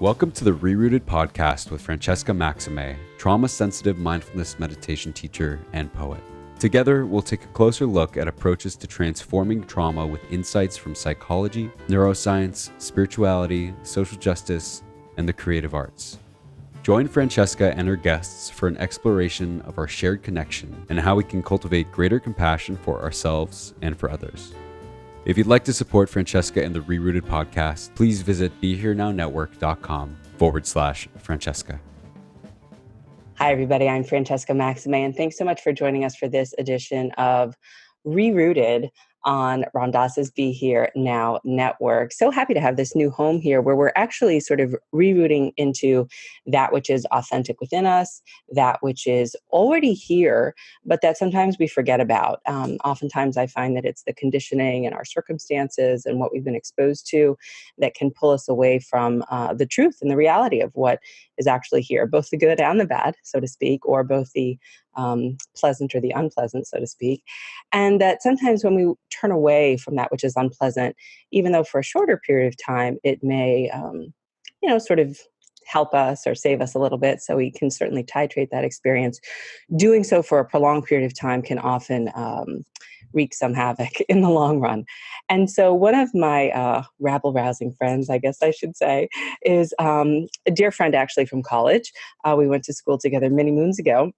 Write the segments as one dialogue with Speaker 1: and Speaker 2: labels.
Speaker 1: Welcome to the ReRooted Podcast with Francesca Maximé, trauma-sensitive mindfulness meditation teacher and poet. Together, we'll take a closer look at approaches to transforming trauma with insights from psychology, neuroscience, spirituality, social justice, and the creative arts. Join Francesca and her guests for an exploration of our shared connection and how we can cultivate greater compassion for ourselves and for others. If you'd like to support Francesca and the ReRooted Podcast, please visit BeHereNowNetwork.com/Francesca.
Speaker 2: Hi, everybody. I'm Francesca Maximé, and thanks so much for joining us for this edition of ReRooted on Ram Dass's Be Here Now Network. So happy to have this new home here where we're actually sort of rerooting into that which is authentic within us, that which is already here, but that sometimes we forget about. Oftentimes I find that it's the conditioning and our circumstances and what we've been exposed to that can pull us away from the truth and the reality of what is actually here, both the good and the bad, so to speak, or both the pleasant or the unpleasant, so to speak. And that sometimes when we turn away from that which is unpleasant, even though for a shorter period of time, it may, sort of help us or save us a little bit, so we can certainly titrate that experience. Doing so for a prolonged period of time can often wreak some havoc in the long run. And so one of my rabble-rousing friends, I guess I should say, is a dear friend actually from college. We went to school together many moons ago.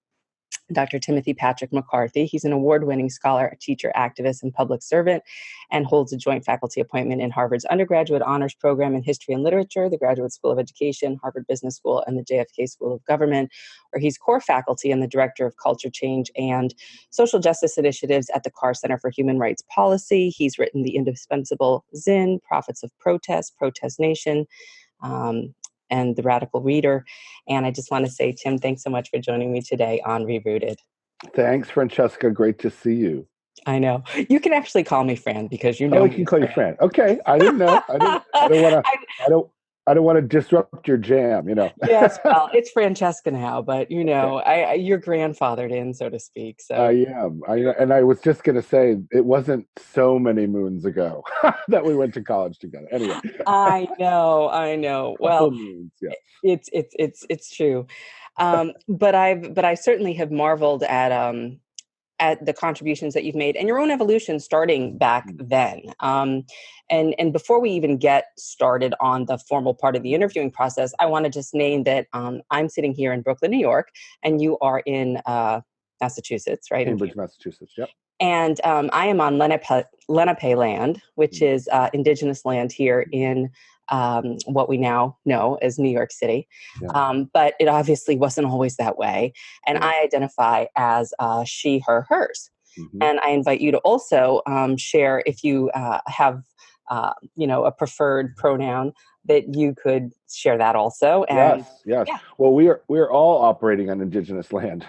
Speaker 2: Dr. Timothy Patrick McCarthy. He's an award-winning scholar, teacher, activist, and public servant, and holds a joint faculty appointment in Harvard's undergraduate honors program in history and literature, the Graduate School of Education, Harvard Business School, and the JFK School of Government, where he's core faculty and the director of culture change and social justice initiatives at the Carr Center for Human Rights Policy. He's written the indispensable Zinn, Prophets of Protest, Protest Nation, and The Radical Reader. And I just want to say, Tim, thanks so much for joining me today on ReRooted.
Speaker 3: Thanks, Francesca. Great to see you.
Speaker 2: I know. You can actually call me Fran because you know.
Speaker 3: Oh, I can call you Fran. Okay. I didn't know. I don't want to disrupt your jam,
Speaker 2: Yes, well, it's Francesca now, but okay. You're grandfathered in, so to speak. So
Speaker 3: I am. And I was just going to say, it wasn't so many moons ago that we went to college together. Anyway.
Speaker 2: I know. Well,
Speaker 3: moons, yeah.
Speaker 2: It's true. But I certainly have marveled at the contributions that you've made and your own evolution starting back then. And before we even get started on the formal part of the interviewing process, I want to just name that I'm sitting here in Brooklyn, New York, and you are in Massachusetts, right?
Speaker 3: Cambridge, Massachusetts, yep.
Speaker 2: And I am on Lenape land, which is indigenous land here in what we now know as New York City. Yeah. But it obviously wasn't always that way. And I identify as she, her, hers. Mm-hmm. And I invite you to also share if you have, a preferred pronoun that you could share that also. And,
Speaker 3: yes. Yeah. Well, we're all operating on indigenous land,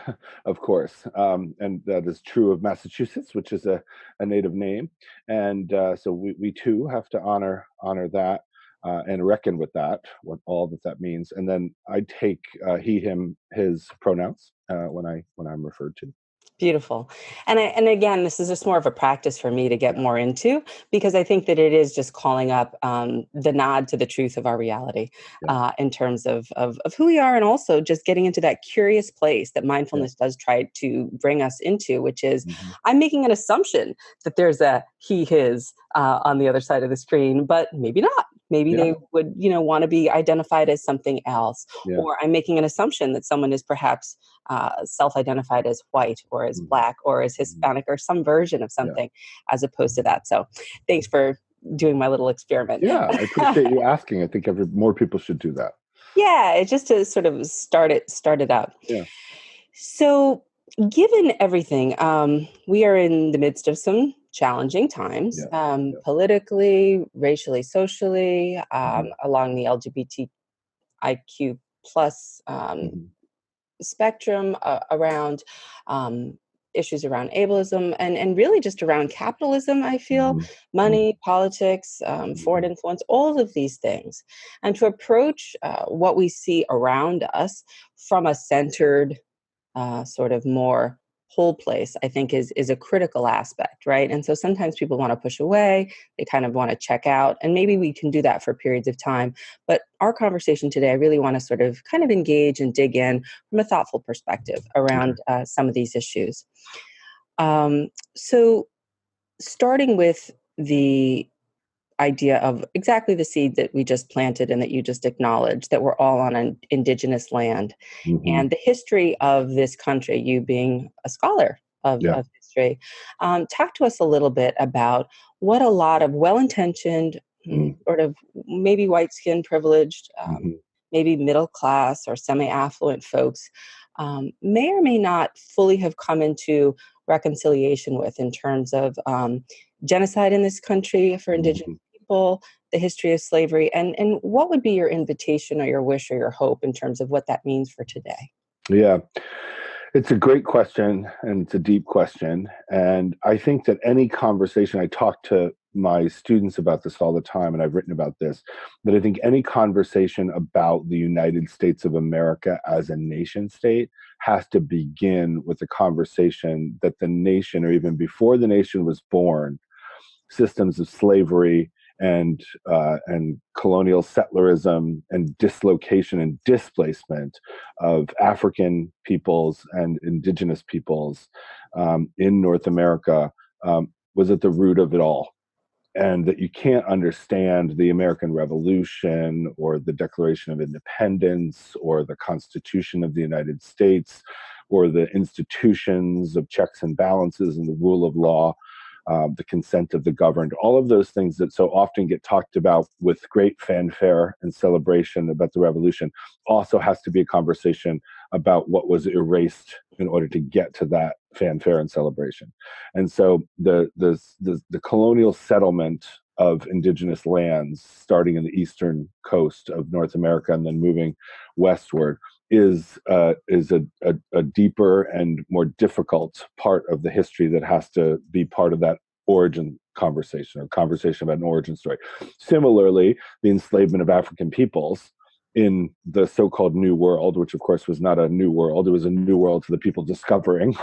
Speaker 3: of course. And that is true of Massachusetts, which is a native name. And so we too have to honor that. And reckon with that, what all that means, and then I take he, him, his pronouns when I'm referred to.
Speaker 2: Beautiful, and again, this is just more of a practice for me to get more into, because I think that it is just calling up the nod to the truth of our reality in terms of who we are, and also just getting into that curious place that mindfulness does try to bring us into, which is I'm making an assumption that there's a he, his on the other side of the screen, but maybe not. Maybe they would, want to be identified as something else. Yeah. Or I'm making an assumption that someone is perhaps self-identified as white or as Black or as Hispanic or some version of something as opposed to that. So thanks for doing my little experiment.
Speaker 3: Yeah, I appreciate you asking. I think more people should do that.
Speaker 2: Yeah, it's just to sort of start it out.
Speaker 3: Yeah.
Speaker 2: So given everything, we are in the midst of some challenging times, politically, racially, socially, along the LGBTIQ plus spectrum, around issues around ableism and really just around capitalism, I feel, money, politics, foreign influence, all of these things. And to approach what we see around us from a centered, sort of more whole place, I think is a critical aspect, right? And so sometimes people want to push away, they kind of want to check out, and maybe we can do that for periods of time. But our conversation today, I really want to sort of kind of engage and dig in from a thoughtful perspective around some of these issues. So starting with the idea of exactly the seed that we just planted and that you just acknowledged, that we're all on an indigenous land, and the history of this country, you being a scholar of history, talk to us a little bit about what a lot of well-intentioned, sort of maybe white skin privileged, maybe middle class or semi-affluent folks may or may not fully have come into reconciliation with in terms of genocide in this country for indigenous people, the history of slavery, and what would be your invitation or your wish or your hope in terms of what that means for today?
Speaker 3: Yeah, it's a great question, and it's a deep question. And I think that any conversation, I talk to my students about this all the time, and I've written about this, that I think any conversation about the United States of America as a nation state has to begin with a conversation that the nation, or even before the nation was born, systems of slavery and colonial settlerism and dislocation and displacement of African peoples and indigenous peoples in North America was at the root of it all. And that you can't understand the American Revolution or the Declaration of Independence or the Constitution of the United States or the institutions of checks and balances and the rule of law, the consent of the governed, all of those things that so often get talked about with great fanfare and celebration about the revolution, also has to be a conversation about what was erased in order to get to that fanfare and celebration. And so the colonial settlement of indigenous lands, starting in the eastern coast of North America and then moving westward, is a deeper and more difficult part of the history that has to be part of that origin conversation, or conversation about an origin story. Similarly, the enslavement of African peoples in the so-called New World, which of course was not a new world, it was a new world to the people discovering,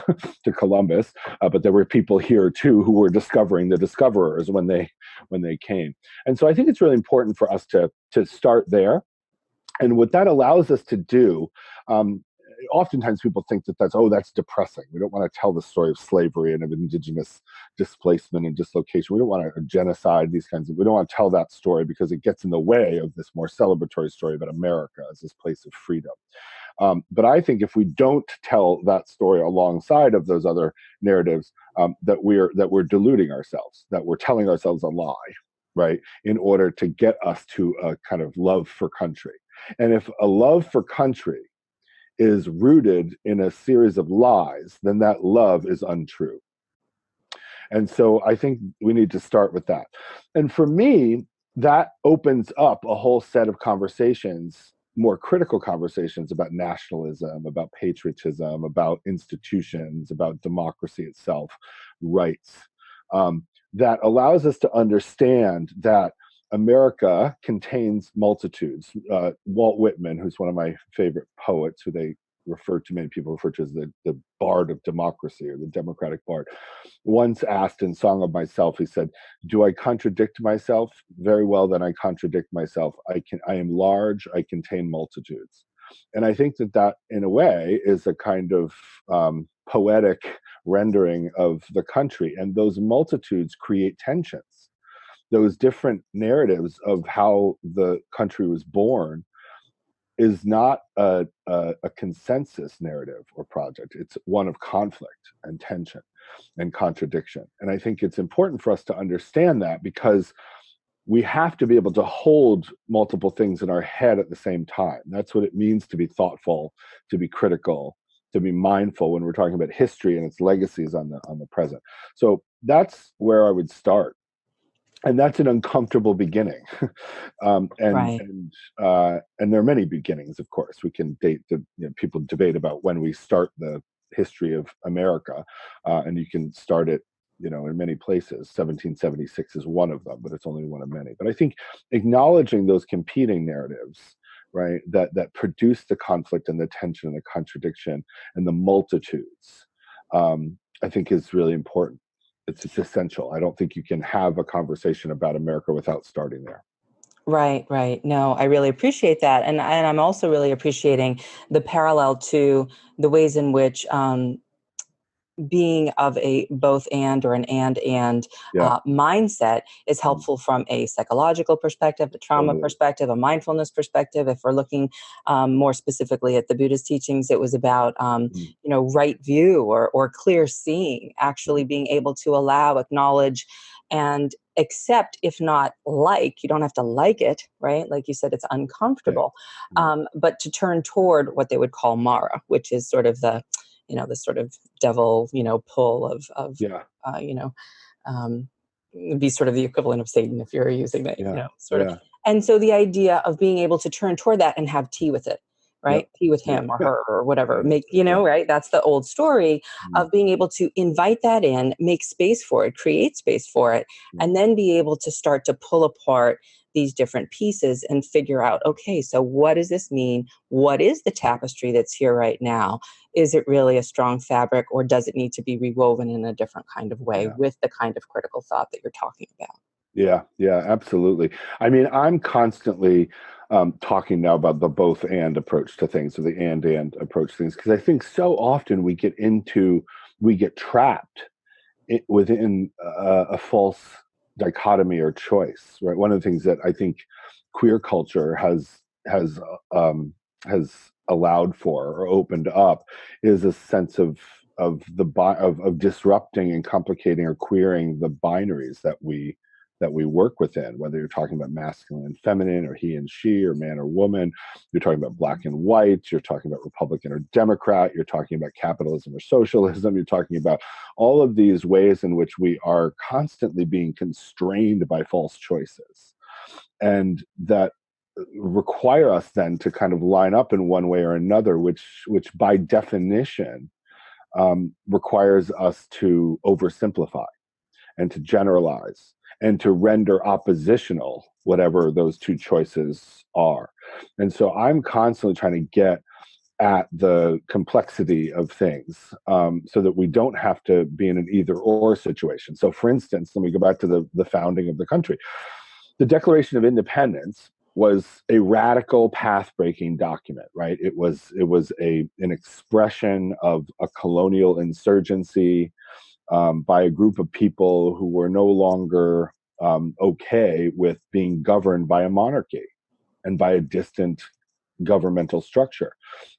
Speaker 3: to Columbus, but there were people here too who were discovering the discoverers when they came. And so I think it's really important for us to start there. And what that allows us to do, oftentimes people think that that's depressing. We don't want to tell the story of slavery and of indigenous displacement and dislocation. We don't want to genocide, we don't want to tell that story because it gets in the way of this more celebratory story about America as this place of freedom. But I think if we don't tell that story alongside of those other narratives, that we're deluding ourselves, that we're telling ourselves a lie, right, in order to get us to a kind of love for country. And if a love for country is rooted in a series of lies, then that love is untrue. And so I think we need to start with that. And for me, that opens up a whole set of conversations, more critical conversations about nationalism, about patriotism, about institutions, about democracy itself, rights, that allows us to understand that America contains multitudes. Walt Whitman, who's one of my favorite poets, who many people refer to as the bard of democracy, or the democratic bard, once asked in Song of Myself, he said, "Do I contradict myself? Very well, then I contradict myself. I am large, I contain multitudes." And I think that in a way is a kind of poetic rendering of the country. And those multitudes create tensions. Those different narratives of how the country was born is not a consensus narrative or project. It's one of conflict and tension and contradiction. And I think it's important for us to understand that, because we have to be able to hold multiple things in our head at the same time. That's what it means to be thoughtful, to be critical, to be mindful when we're talking about history and its legacies on the present. So that's where I would start. And that's an uncomfortable beginning. And there are many beginnings, of course. We can people debate about when we start the history of America, and you can start it, in many places. 1776 is one of them, but it's only one of many. But I think acknowledging those competing narratives, right, that produce the conflict and the tension and the contradiction and the multitudes, I think is really important. It's essential. I don't think you can have a conversation about America without starting there.
Speaker 2: Right, right. No, I really appreciate that. And I'm also really appreciating the parallel to the ways in which being of a both and or an and
Speaker 3: Yeah,
Speaker 2: mindset is helpful from a psychological perspective, a trauma
Speaker 3: totally.
Speaker 2: perspective, a mindfulness perspective. If we're looking more specifically at the Buddhist teachings, it was about
Speaker 3: Mm,
Speaker 2: right view or clear seeing, actually being able to allow, acknowledge, and accept, if not like, you don't have to like it, right? Like you said, it's
Speaker 3: yeah,
Speaker 2: uncomfortable,
Speaker 3: yeah,
Speaker 2: but to turn toward what they would call Mara, which is sort of the sort of devil, pull of
Speaker 3: yeah,
Speaker 2: uh, you know, um, be sort of the equivalent of Satan if you're using that,
Speaker 3: yeah,
Speaker 2: sort of.
Speaker 3: yeah.
Speaker 2: And so the idea of being able to turn toward that and have tea with it,
Speaker 3: Yep.
Speaker 2: right? Tea with
Speaker 3: Yeah.
Speaker 2: him or her or whatever.
Speaker 3: Yeah.
Speaker 2: Make,
Speaker 3: Yeah.
Speaker 2: right? That's the old story
Speaker 3: Mm,
Speaker 2: of being able to invite that in, make space for it, create space for it,
Speaker 3: mm,
Speaker 2: and then be able to start to pull apart these different pieces and figure out, okay, so what does this mean? What is the tapestry that's here right now? Is it really a strong fabric, or does it need to be rewoven in a different kind of way
Speaker 3: yeah.
Speaker 2: with the kind of critical thought that you're talking about?
Speaker 3: Yeah. Yeah. Absolutely. I mean, I'm constantly talking now about the both and approach to things, or the and approach to things, because I think so often we get trapped within a false dichotomy or choice, right? One of the things that I think queer culture has allowed for or opened up is a sense of disrupting and complicating or queering the binaries that we work within, whether you're talking about masculine and feminine, or he and she, or man or woman. You're talking about black and white, you're talking about Republican or Democrat, you're talking about capitalism or socialism, you're talking about all of these ways in which we are constantly being constrained by false choices, and that require us then to kind of line up in one way or another, which by definition requires us to oversimplify and to generalize and to render oppositional whatever those two choices are. And so I'm constantly trying to get at the complexity of things, so that we don't have to be in an either or situation. So, for instance, let me go back to the founding of the country. The Declaration of Independence was a radical path-breaking document, right? It was an expression of a colonial insurgency, by a group of people who were no longer okay with being governed by a monarchy and by a distant governmental structure.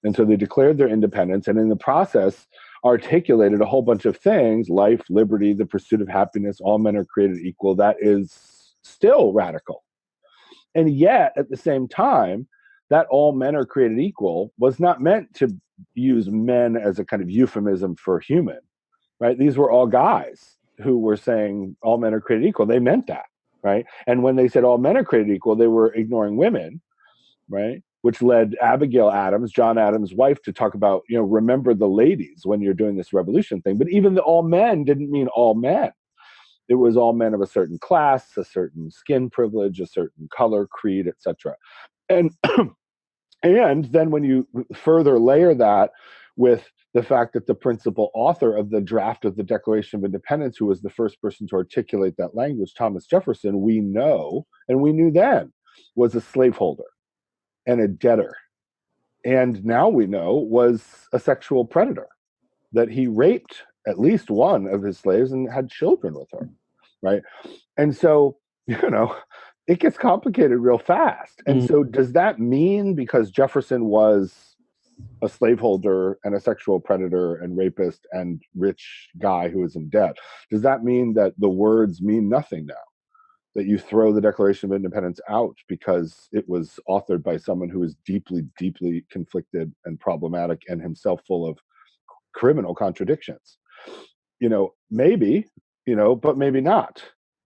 Speaker 3: And so they declared their independence, and in the process articulated a whole bunch of things: life, liberty, the pursuit of happiness, all men are created equal. That is still radical. And yet, at the same time, that all men are created equal was not meant to use men as a kind of euphemism for human, right? These were all guys who were saying all men are created equal. They meant that, right? And when they said all men are created equal, they were ignoring women, right? Which led Abigail Adams, John Adams' wife, to talk about, remember the ladies when you're doing this revolution thing. But even the all men didn't mean all men. It was all men of a certain class, a certain skin privilege, a certain color, creed, etc. And and then when you further layer that with the fact that the principal author of the draft of the Declaration of Independence, who was the first person to articulate that language, Thomas Jefferson, we know, and we knew then, was a slaveholder and a debtor. And now we know was a sexual predator, that he raped at least one of his slaves and had children with her, right? And so, it gets complicated real fast. And
Speaker 2: Mm.
Speaker 3: so, does that mean because Jefferson was a slaveholder and a sexual predator and rapist and rich guy who is in debt, does that mean that the words mean nothing now? That you throw the Declaration of Independence out because it was authored by someone who is deeply, deeply conflicted and problematic and himself full of criminal contradictions? Maybe, but maybe not.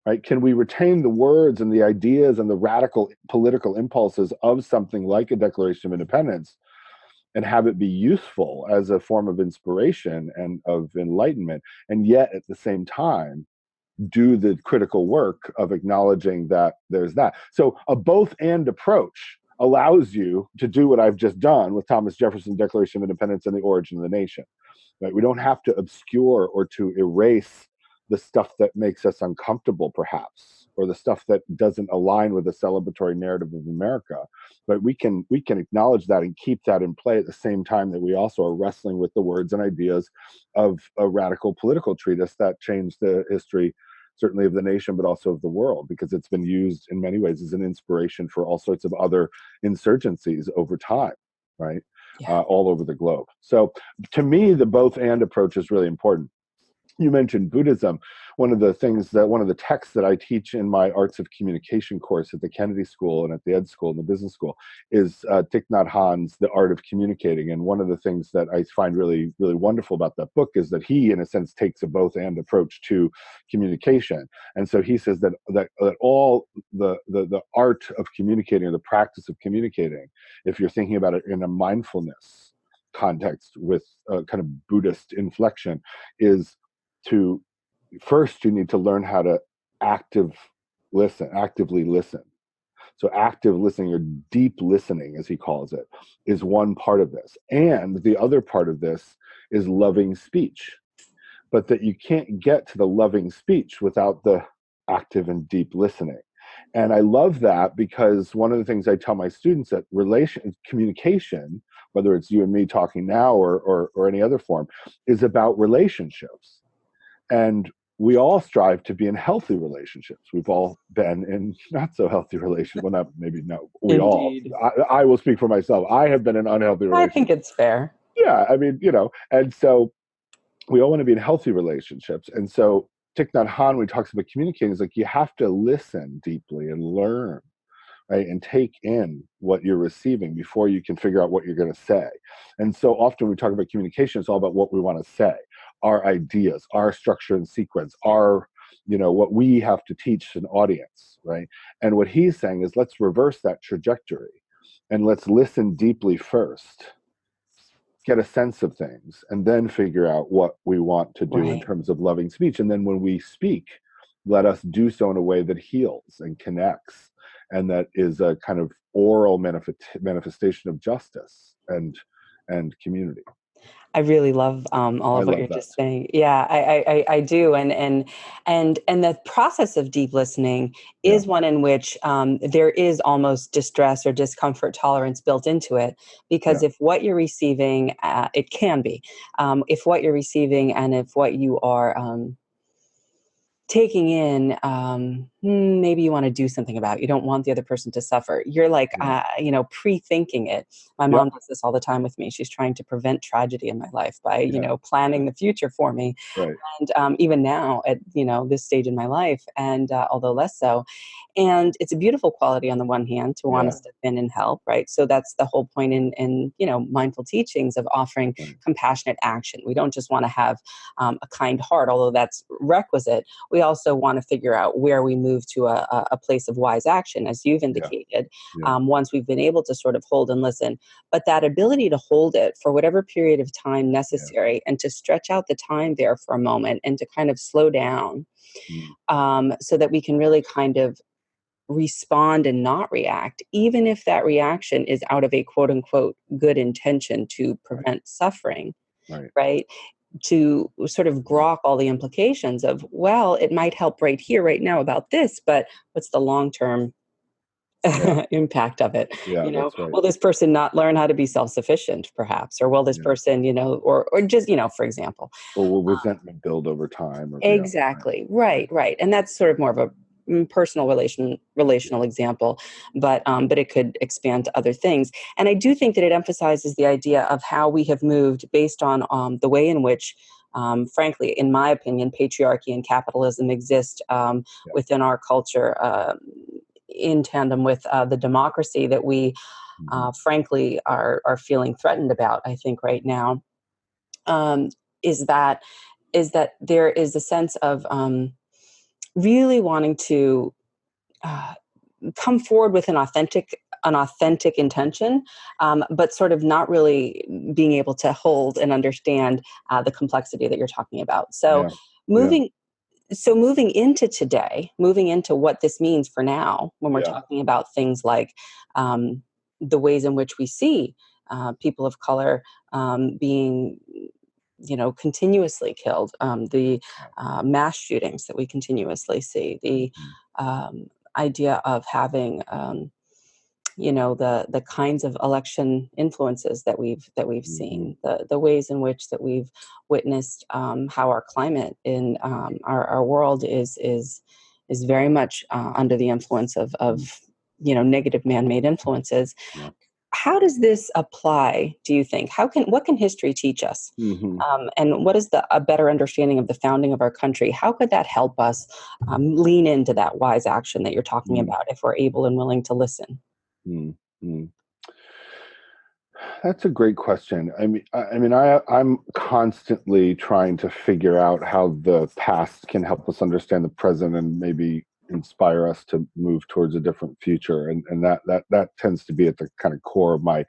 Speaker 3: Right? Can we retain the words and the ideas and the radical political impulses of something like a Declaration of Independence and have it be useful as a form of inspiration and of enlightenment, and yet at the same time do the critical work of acknowledging that there's that? So a both and approach allows you to do what I've just done with Thomas Jefferson's Declaration of Independence and the Origin of the Nation. right? We don't have to obscure or to erase the stuff that makes us uncomfortable, perhaps, or the stuff that doesn't align with the celebratory narrative of America. But we can acknowledge that and keep that in play at the same time that we also are wrestling with the words and ideas of a radical political treatise that changed the history, certainly of the nation, but also of the world, because it's been used in many ways as an inspiration for all sorts of other insurgencies over time, right?
Speaker 2: Yeah.
Speaker 3: All over the globe. So to me, the both and approach is really important. You mentioned Buddhism. One of the texts that I teach in my Arts of Communication course at the Kennedy School and at the Ed School and the Business School is Thich Nhat Hanh's The Art of Communicating. And one of the things that I find really, really wonderful about that book is that he, in a sense, takes a both and approach to communication. And so he says that all the art of communicating, or the practice of communicating, if you're thinking about it in a mindfulness context with a kind of Buddhist inflection, is to first you need to learn how to actively listen. So active listening, or deep listening as he calls it, is one part of this. And the other part of this is loving speech. But that you can't get to the loving speech without the active and deep listening. And I love that, because one of the things I tell my students that communication, whether it's you and me talking now or any other form, is about relationships. And we all strive to be in healthy relationships. We've all been in not so healthy relationships. Well, we
Speaker 2: Indeed.
Speaker 3: all. I will speak for myself. I have been in unhealthy
Speaker 2: I
Speaker 3: relationships.
Speaker 2: think it's fair.
Speaker 3: Yeah, I mean, and so we all want to be in healthy relationships. And so Thich Nhat Hanh, when he talks about communicating, is like you have to listen deeply and learn, right, and take in what you're receiving before you can figure out what you're going to say. And so often we talk about communication, it's all about what we want to say, our ideas, our structure and sequence, our, what we have to teach an audience, right? And what he's saying is, let's reverse that trajectory and let's listen deeply first, get a sense of things, and then figure out what we want to do in terms of loving speech. And then when we speak, let us do so in a way that heals and connects, and that is a kind of oral manifestation of justice and community.
Speaker 2: I really love all of what you're just saying. Yeah, I do, and the process of deep listening is one in which there is almost distress or discomfort tolerance built into it, because if what you're receiving, it can be, if what you're receiving and if what you are taking in, maybe you want to do something about it. You don't want the other person to suffer. You're like, pre-thinking it. My mom does this all the time with me. She's trying to prevent tragedy in my life by, planning the future for me.
Speaker 3: Right.
Speaker 2: And even now at, this stage in my life, and although less so. And it's a beautiful quality on the one hand to want to step in and help, right? So that's the whole point in mindful teachings of offering compassionate action. We don't just want to have a kind heart, although that's requisite. We also want to figure out where we move to a place of wise action, as you've indicated, once we've been able to sort of hold and listen. But that ability to hold it for whatever period of time necessary and to stretch out the time there for a moment and to kind of slow down so that we can really kind of respond and not react, even if that reaction is out of a quote unquote good intention to prevent suffering, right? To sort of grok all the implications of, well, it might help right here, right now about this, but what's the long-term impact of it? Will this person not learn how to be self-sufficient, perhaps? Or will this person, or just, for example.
Speaker 3: Or will resentment build over time?
Speaker 2: Exactly. Right. And that's sort of more of a personal relational example, but it could expand to other things. And I do think that it emphasizes the idea of how we have moved based on the way in which, frankly, in my opinion, patriarchy and capitalism exist within our culture in tandem with the democracy that we, frankly, are feeling threatened about, I think, right now, is that there is a sense of really wanting to come forward with an authentic intention, but sort of not really being able to hold and understand the complexity that you're talking about. So moving into today, moving into what this means for now, when we're talking about things like the ways in which we see people of color being continuously killed, the mass shootings that we continuously see, the idea of having the kinds of election influences that we've seen, the ways in which that we've witnessed how our climate in our world is very much under the influence of negative man-made influences.
Speaker 3: Yeah.
Speaker 2: How does this apply, do you think? What can history teach us? And what is a better understanding of the founding of our country? How could that help us lean into that wise action that you're talking about if we're able and willing to listen?
Speaker 3: Mm-hmm. That's a great question. I'm constantly trying to figure out how the past can help us understand the present and maybe inspire us to move towards a different future. And that tends to be at the kind of core of my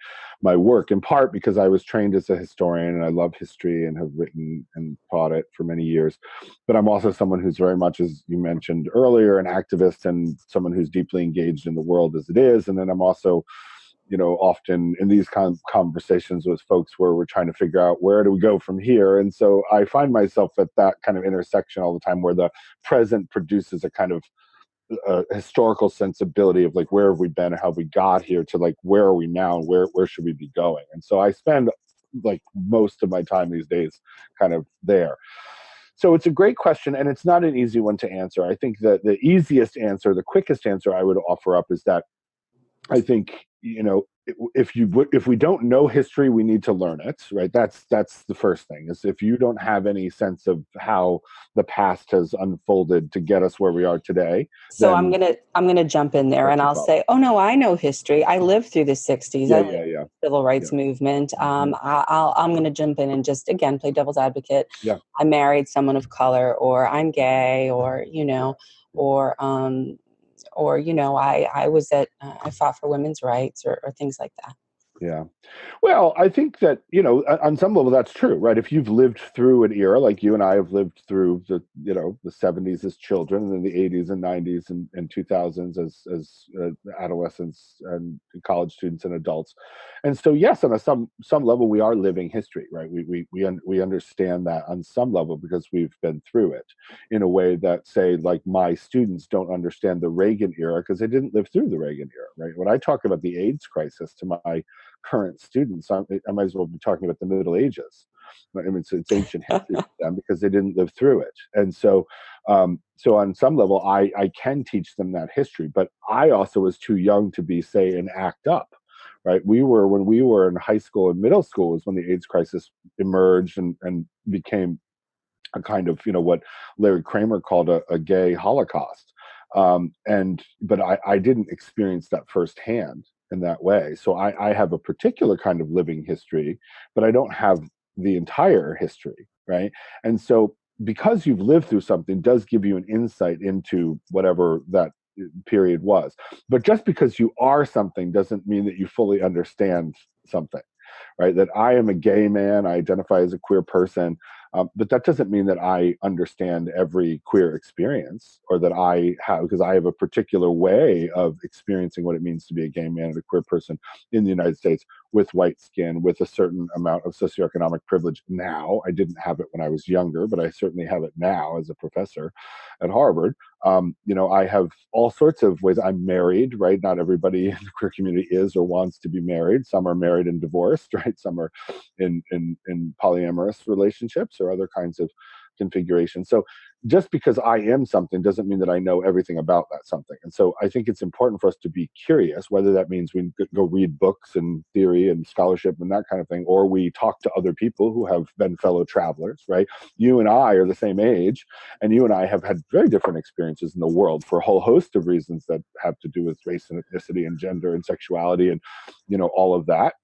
Speaker 3: work, in part because I was trained as a historian and I love history and have written and taught it for many years. But I'm also someone who's very much, as you mentioned earlier, an activist and someone who's deeply engaged in the world as it is. And then I'm also often in these kind of conversations with folks where we're trying to figure out where do we go from here. And so I find myself at that kind of intersection all the time, where the present produces a kind of historical sensibility of like, where have we been and how we got here, to like, where are we now and where should we be going? And so I spend like most of my time these days kind of there. So it's a great question, and it's not an easy one to answer. I think that the easiest answer, the quickest answer I would offer up is that I think, if we don't know history, we need to learn it, right? That's the first thing, is if you don't have any sense of how the past has unfolded to get us where we are today.
Speaker 2: So I'm gonna jump in there and I'll say, oh no, I know history. I lived through the 60s. I lived through the civil rights movement. I'm gonna jump in and just again play devil's advocate.
Speaker 3: Yeah.
Speaker 2: I married someone of color, or I'm gay, or I was I fought for women's rights or things like that.
Speaker 3: Yeah. Well, I think that, on some level that's true, right? If you've lived through an era like you and I have lived through the 70s as children, and then the 80s and 90s and 2000s as adolescents and college students and adults. And so, yes, on some level, we are living history, right? We understand that on some level because we've been through it in a way that, say, like my students don't understand the Reagan era because they didn't live through the Reagan era, right? When I talk about the AIDS crisis to my current students, I might as well be talking about the Middle Ages. I mean, it's ancient history for them because they didn't live through it. And so, so on some level, I can teach them that history, but I also was too young to be, say, an ACT UP, right? When we were in high school and middle school was when the AIDS crisis emerged and became a kind of, what Larry Kramer called a gay Holocaust. But I didn't experience that firsthand in that way. So I have a particular kind of living history, but I don't have the entire history, right? And so because you've lived through something does give you an insight into whatever that period was. But just because you are something doesn't mean that you fully understand something, right? That I am a gay man, I identify as a queer person, but that doesn't mean that I understand every queer experience, or that because I have a particular way of experiencing what it means to be a gay man and a queer person in the United States with white skin, with a certain amount of socioeconomic privilege now. I didn't have it when I was younger, but I certainly have it now as a professor at Harvard. I have all sorts of ways. I'm married, right? Not everybody in the queer community is or wants to be married. Some are married and divorced, right? Some are in polyamorous relationships or other kinds of configurations. So just because I am something doesn't mean that I know everything about that something. And so I think it's important for us to be curious, whether that means we go read books and theory and scholarship and that kind of thing, or we talk to other people who have been fellow travelers, right? You and I are the same age, and you and I have had very different experiences in the world for a whole host of reasons that have to do with race and ethnicity and gender and sexuality and, all of that,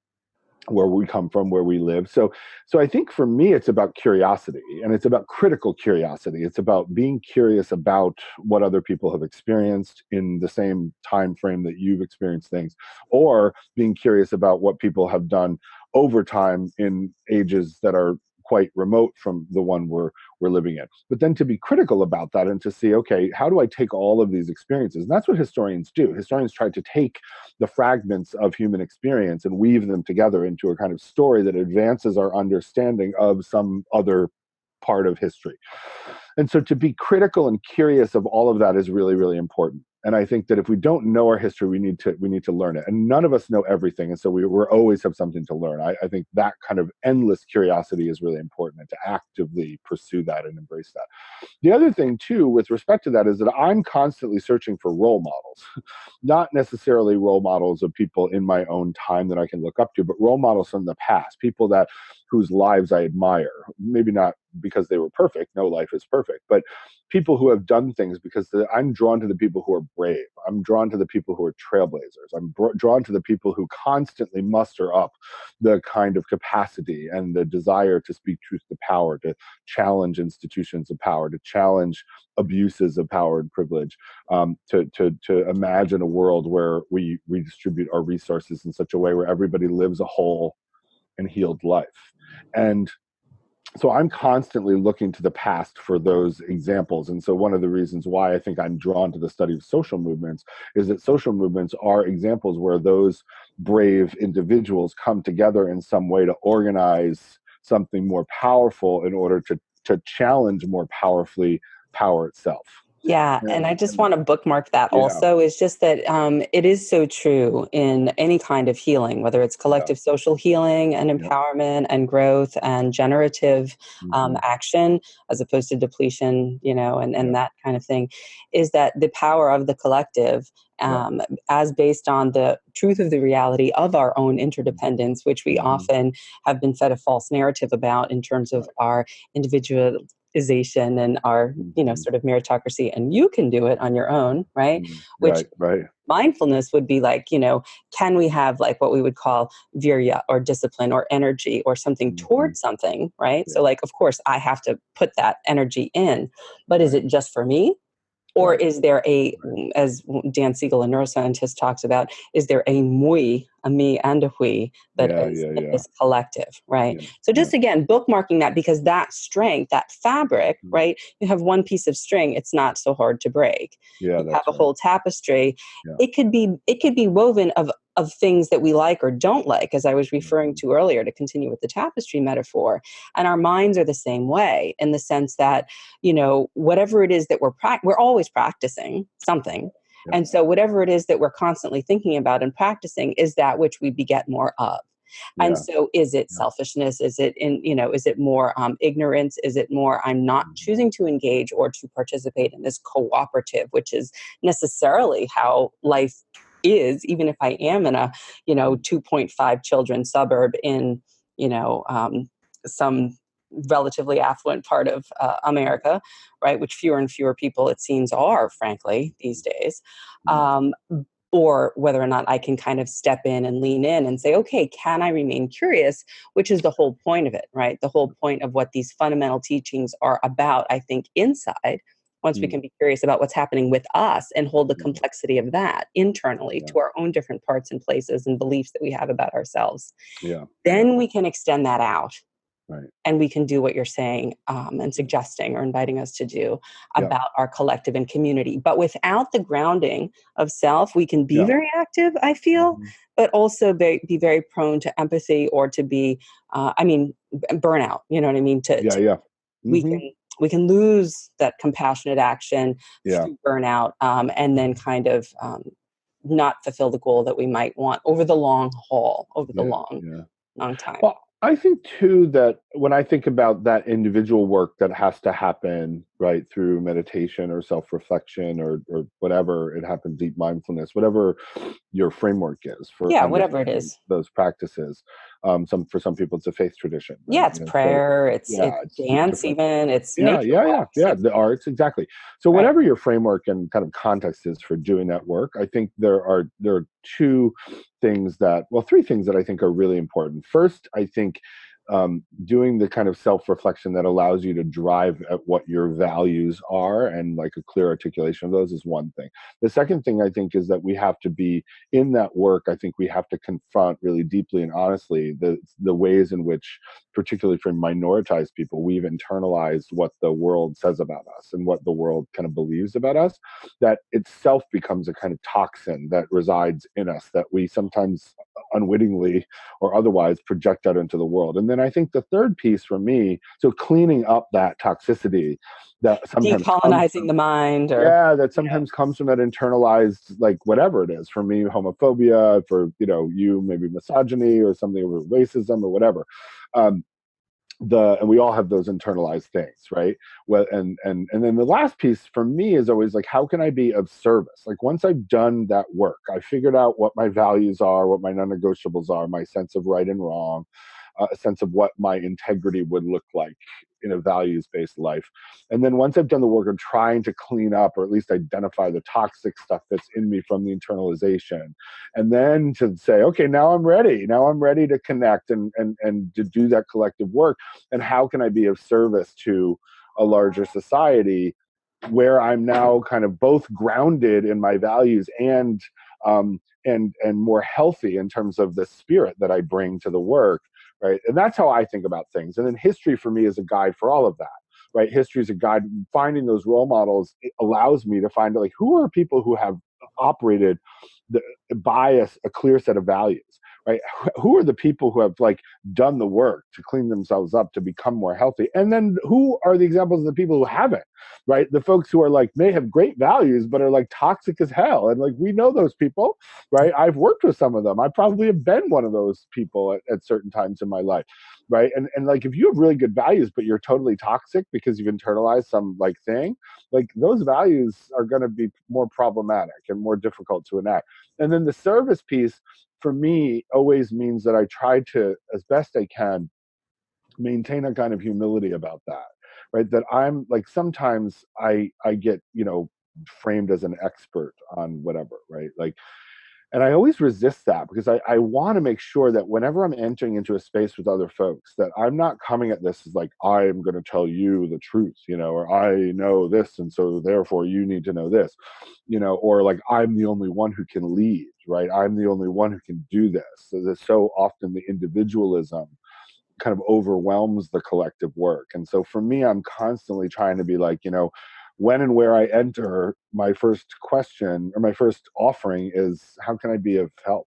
Speaker 3: where we come from, where we live. So I think for me, it's about curiosity, and it's about critical curiosity. It's about being curious about what other people have experienced in the same time frame that you've experienced things, or being curious about what people have done over time in ages that are quite remote from the one we're living in. But then to be critical about that and to see, okay, how do I take all of these experiences? And that's what historians do. Historians try to take the fragments of human experience and weave them together into a kind of story that advances our understanding of some other part of history. And so to be critical and curious of all of that is really, really important. And I think that if we don't know our history, we need to learn it. And none of us know everything. And so we're always have something to learn. I think that kind of endless curiosity is really important, and to actively pursue that and embrace that. The other thing, too, with respect to that is that I'm constantly searching for role models, not necessarily role models of people in my own time that I can look up to, but role models from the past, people whose lives I admire. Maybe not because they were perfect. No life is perfect. But people who have done things, because I'm drawn to the people who are brave. I'm drawn to the people who are trailblazers. I'm drawn to the people who constantly muster up the kind of capacity and the desire to speak truth to power, to challenge institutions of power, to challenge abuses of power and privilege, to imagine a world where we redistribute our resources in such a way where everybody lives a whole and healed life. And so I'm constantly looking to the past for those examples. And so one of the reasons why I think I'm drawn to the study of social movements is that social movements are examples where those brave individuals come together in some way to organize something more powerful in order to challenge more powerfully power itself.
Speaker 2: Yeah, and I just want to bookmark that also. It's just that it is so true in any kind of healing, whether it's collective social healing and empowerment and growth and generative action, as opposed to depletion, and that kind of thing, is that the power of the collective, as based on the truth of the reality of our own interdependence, which we often have been fed a false narrative about in terms of our individual and our, sort of meritocracy, and you can do it on your own, right? Which mindfulness would be like, can we have like what we would call virya or discipline or energy or something towards something, right? So like, of course, I have to put that energy in, but is it just for me? Or is there as Dan Siegel, a neuroscientist, talks about, is there a me and a we that is collective, right? So just again, bookmarking that, because that strength, that fabric, right? You have one piece of string, it's not so hard to break. You have a whole tapestry. It could be woven of things that we like or don't like, as I was referring to earlier, to continue with the tapestry metaphor. And our minds are the same way, in the sense that, whatever it is that we're always practicing something. And so whatever it is that we're constantly thinking about and practicing is that which we beget more of. And so is it selfishness? Is it is it more ignorance? Is it more, I'm not choosing to engage or to participate in this cooperative, which is necessarily how life is, even if I am in a, 2.5 children suburb in, some relatively affluent part of America, right? Which fewer and fewer people, it seems, are, frankly, these days. Or whether or not I can kind of step in and lean in and say, okay, can I remain curious? Which is the whole point of it, right? The whole point of what these fundamental teachings are about, I think, inside. Once we can be curious about what's happening with us and hold the complexity of that internally to our own different parts and places and beliefs that we have about ourselves, then we can extend that out. And we can do what you're saying and suggesting or inviting us to do about our collective and community. But without the grounding of self, we can be very active, I feel, but also be very prone to empathy or to be, burnout. You know what I mean? We can lose that compassionate action through burnout, and then kind of not fulfill the goal that we might want over the long haul, over the long time.
Speaker 3: Well, I think too that when I think about that individual work that has to happen, right, through meditation or self-reflection or whatever, it happens, deep mindfulness, whatever your framework is for
Speaker 2: whatever it is,
Speaker 3: those practices. For some people, it's a faith tradition. Right?
Speaker 2: It's prayer, it's dance, even it's nature walks.
Speaker 3: The arts, exactly. So whatever your framework and kind of context is for doing that work, I think there are three things that I think are really important. First, I think doing the kind of self-reflection that allows you to drive at what your values are, and like a clear articulation of those, is one thing. The second thing I think is that we have to be in that work. I think we have to confront really deeply and honestly the ways in which, particularly for minoritized people, we've internalized what the world says about us and what the world kind of believes about us, that itself becomes a kind of toxin that resides in us, that we sometimes unwittingly or otherwise project out into the world. And then I think the third piece for me, so cleaning up that toxicity that sometimes
Speaker 2: decolonizing the mind, or
Speaker 3: that sometimes comes from that internalized, like, whatever it is, for me, homophobia, for you maybe misogyny or something, or racism or whatever. And we all have those internalized things, right? Well, and then the last piece for me is always like, how can I be of service? Like, once I've done that work, I figured out what my values are, what my non-negotiables are, my sense of right and wrong, a sense of what my integrity would look like in a values-based life. And then once I've done the work of trying to clean up, or at least identify the toxic stuff that's in me from the internalization, and then to say, okay, now I'm ready to connect and to do that collective work. And how can I be of service to a larger society where I'm now kind of both grounded in my values and more healthy in terms of the spirit that I bring to the work, right? And that's how I think about things. And then history for me is a guide for all of that, right? History is a guide. Finding those role models, it allows me to find, like, who are people who have operated by a clear set of values, right? Who are the people who have, like, done the work to clean themselves up to become more healthy? And then who are the examples of the people who haven't, right? The folks who are, like, may have great values, but are, like, toxic as hell. And, like, we know those people, right? I've worked with some of them. I probably have been one of those people at certain times in my life, right? And like, if you have really good values, but you're totally toxic because you've internalized some, like, thing, like, those values are going to be more problematic and more difficult to enact. And then the service piece for me always means that I try to, as best I can, maintain a kind of humility about that, right? That I'm like, sometimes I get, framed as an expert on whatever, right? Like, and I always resist that, because I want to make sure that whenever I'm entering into a space with other folks, that I'm not coming at this as like, I am going to tell you the truth, or I know this, and so therefore you need to know this, or like, I'm the only one who can lead, right? I'm the only one who can do this. So there's so often the individualism kind of overwhelms the collective work. And so for me, I'm constantly trying to be like, when and where I enter, my first question or my first offering is, how can I be of help?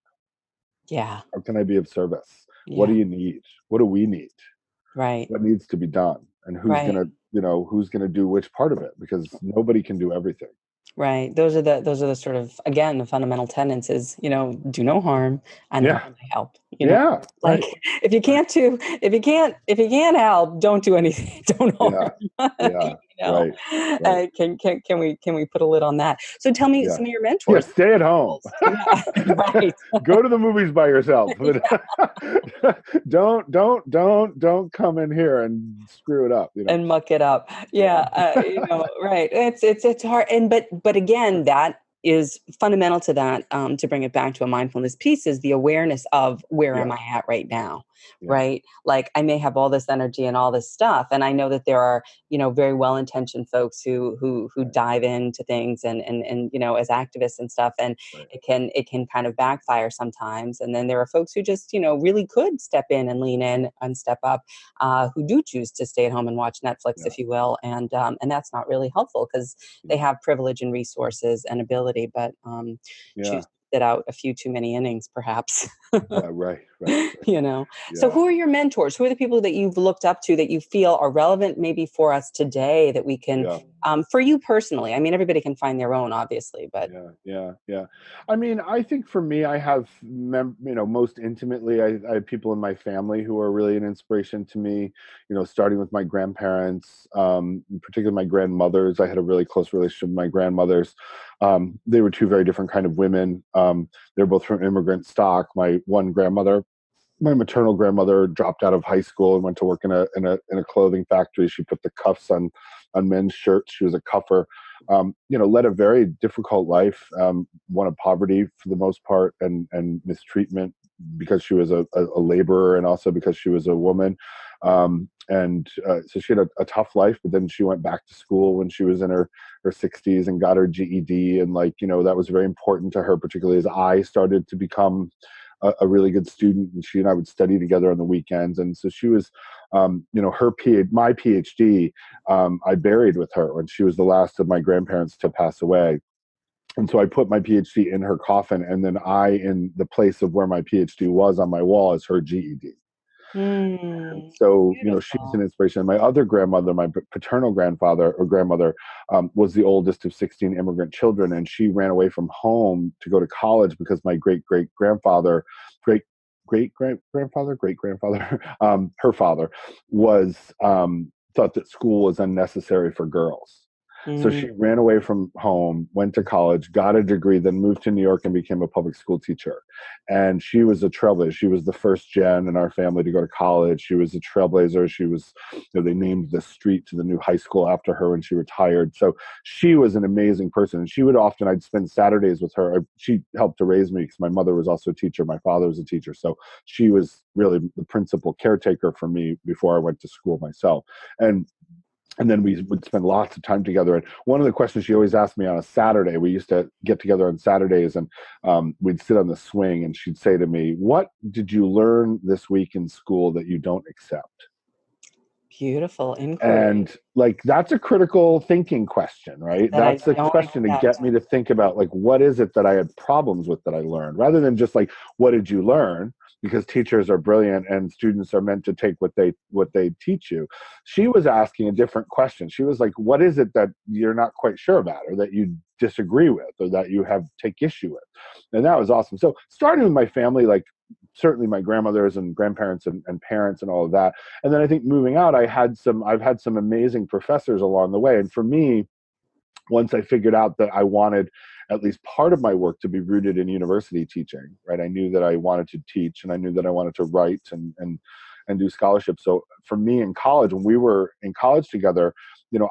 Speaker 2: Yeah.
Speaker 3: How can I be of service?
Speaker 2: Yeah.
Speaker 3: What do you need? What do we need?
Speaker 2: Right.
Speaker 3: What needs to be done? And who's gonna do which part of it? Because nobody can do everything.
Speaker 2: Right. Those are the sort of, again, the fundamental tenets is, do no harm and help.
Speaker 3: Yeah.
Speaker 2: Like,
Speaker 3: Right.
Speaker 2: if you can't help, don't do anything. Don't harm.
Speaker 3: Yeah. Right.
Speaker 2: Can we put a lid on that? So tell me some of your mentors.
Speaker 3: Yeah, stay at home.
Speaker 2: Right.
Speaker 3: Go to the movies by yourself. Don't come in here and screw it up.
Speaker 2: And muck it up. Yeah. Right. It's hard. And but again, that is fundamental to that. To bring it back to a mindfulness piece, is the awareness of where am I at right now. Right. Like, I may have all this energy and all this stuff, and I know that there are, very well-intentioned folks who dive into things and as activists and stuff, and it can kind of backfire sometimes. And then there are folks who just, really could step in and lean in and step up, who do choose to stay at home and watch Netflix, if you will, and that's not really helpful, because they have privilege and resources and ability, but choose to sit out a few too many innings, perhaps.
Speaker 3: Right.
Speaker 2: So who are your mentors? Who are the people that you've looked up to that you feel are relevant maybe for us today, that we can, for you personally? I mean, everybody can find their own, obviously, but.
Speaker 3: Yeah. I mean, I think for me, I have, most intimately, I have people in my family who are really an inspiration to me, starting with my grandparents, particularly my grandmothers. I had a really close relationship with my grandmothers. They were two very different kind of women. They're both from immigrant stock. My one grandmother, my maternal grandmother, dropped out of high school and went to work in a clothing factory. She put the cuffs on men's shirts. She was a cuffer. Led a very difficult life, one of poverty for the most part, and mistreatment, because she was a laborer, and also because she was a woman. So she had a tough life, but then she went back to school when she was in her 60s and got her GED. And that was very important to her, particularly as I started to become a really good student, and she and I would study together on the weekends. And so she was, my PhD, I buried with her when she was the last of my grandparents to pass away. And so I put my PhD in her coffin, and then in the place of where my PhD was on my wall, is her GED. And so, she's an inspiration. My other grandmother, my paternal grandfather or grandmother, was the oldest of 16 immigrant children. And she ran away from home to go to college because my great-grandfather, her father was, thought that school was unnecessary for girls. So she ran away from home, went to college, got a degree, then moved to New York and became a public school teacher. And she was a trailblazer. She was the first gen in our family to go to college. She was a trailblazer. She was, they named the street to the new high school after her when she retired. So she was an amazing person. And she would I'd spend Saturdays with her. She helped to raise me because my mother was also a teacher. My father was a teacher. So she was really the principal caretaker for me before I went to school myself. And then we would spend lots of time together. And one of the questions she always asked me on a Saturday, we used to get together on Saturdays, and we'd sit on the swing, and she'd say to me, "What did you learn this week in school that you don't accept?"
Speaker 2: Beautiful inquiry.
Speaker 3: And that's a critical thinking question, right? That's a question to get me to think about what is it that I had problems with that I learned, rather than just what did you learn? Because teachers are brilliant and students are meant to take what they teach you. She was asking a different question. She was like, what is it that you're not quite sure about, or that you disagree with, or that you take issue with? And that was awesome. So starting with my family, certainly my grandmothers and grandparents and parents and all of that. And then I think moving out, I've had some amazing professors along the way. And for me, once I figured out that I wanted at least part of my work to be rooted in university teaching, right? I knew that I wanted to teach, and I knew that I wanted to write and do scholarship. So for me in college, when we were in college together,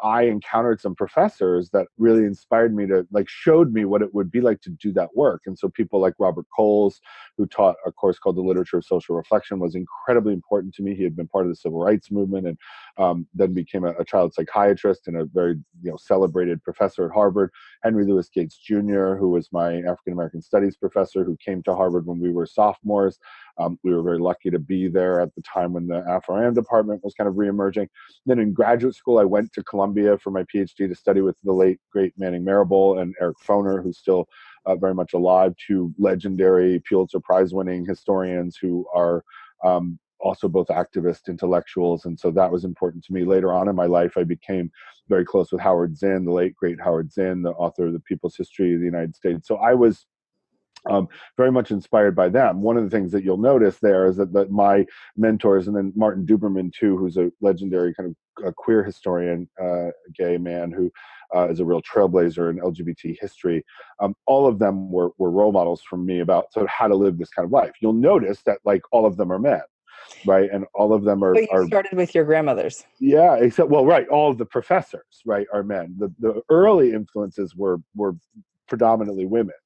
Speaker 3: I encountered some professors that really inspired me to showed me what it would be like to do that work. And so people like Robert Coles, who taught a course called The Literature of Social Reflection, was incredibly important to me. He had been part of the civil rights movement, and then became a child psychiatrist and a very celebrated professor at Harvard. Henry Louis Gates Jr., who was my African American Studies professor, who came to Harvard when we were sophomores. We were very lucky to be there at the time when the Afro-Am department was kind of reemerging. Then in graduate school, I went to Columbia for my PhD to study with the late, great Manning Marable and Eric Foner, who's still very much alive, two legendary Pulitzer Prize-winning historians who are also both activist intellectuals. And so that was important to me. Later on in my life, I became very close with Howard Zinn, the late, great Howard Zinn, the author of The People's History of the United States. So I was very much inspired by them. One of the things that you'll notice there is that my mentors, and then Martin Duberman too, who's a legendary kind of a queer historian, gay man who is a real trailblazer in LGBT history. All of them were role models for me about sort of how to live this kind of life. You'll notice that all of them are men, right? And all of them are.
Speaker 2: But you started with your grandmothers.
Speaker 3: Yeah, right. All of the professors, right, are men. The early influences were predominantly women.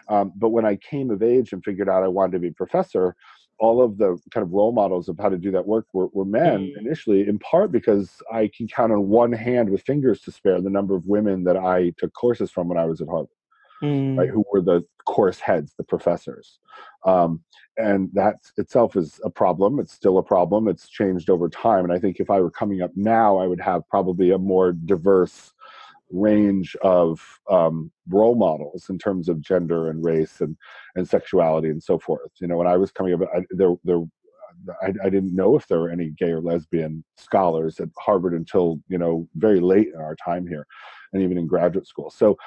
Speaker 3: But when I came of age and figured out I wanted to be a professor, all of the kind of role models of how to do that work were men initially, in part because I can count on one hand with fingers to spare the number of women that I took courses from when I was at Harvard, right, who were the course heads, the professors. And that itself is a problem. It's still a problem. It's changed over time. And I think if I were coming up now, I would have probably a more diverse range of role models in terms of gender and race and sexuality and so forth. When I was coming up, I didn't know if there were any gay or lesbian scholars at Harvard until very late in our time here, and even in graduate school. So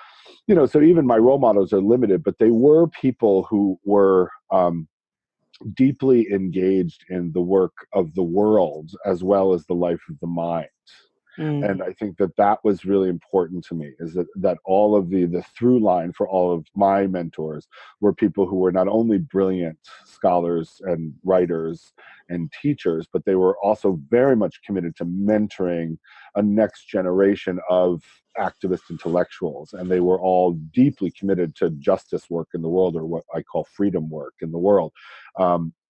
Speaker 3: so even my role models are limited, but they were people who were deeply engaged in the work of the world as well as the life of the mind. And I think that was really important to me, is that all of the through line for all of my mentors were people who were not only brilliant scholars and writers and teachers, but they were also very much committed to mentoring a next generation of activist intellectuals, and they were all deeply committed to justice work in the world, or what I call freedom work in the world.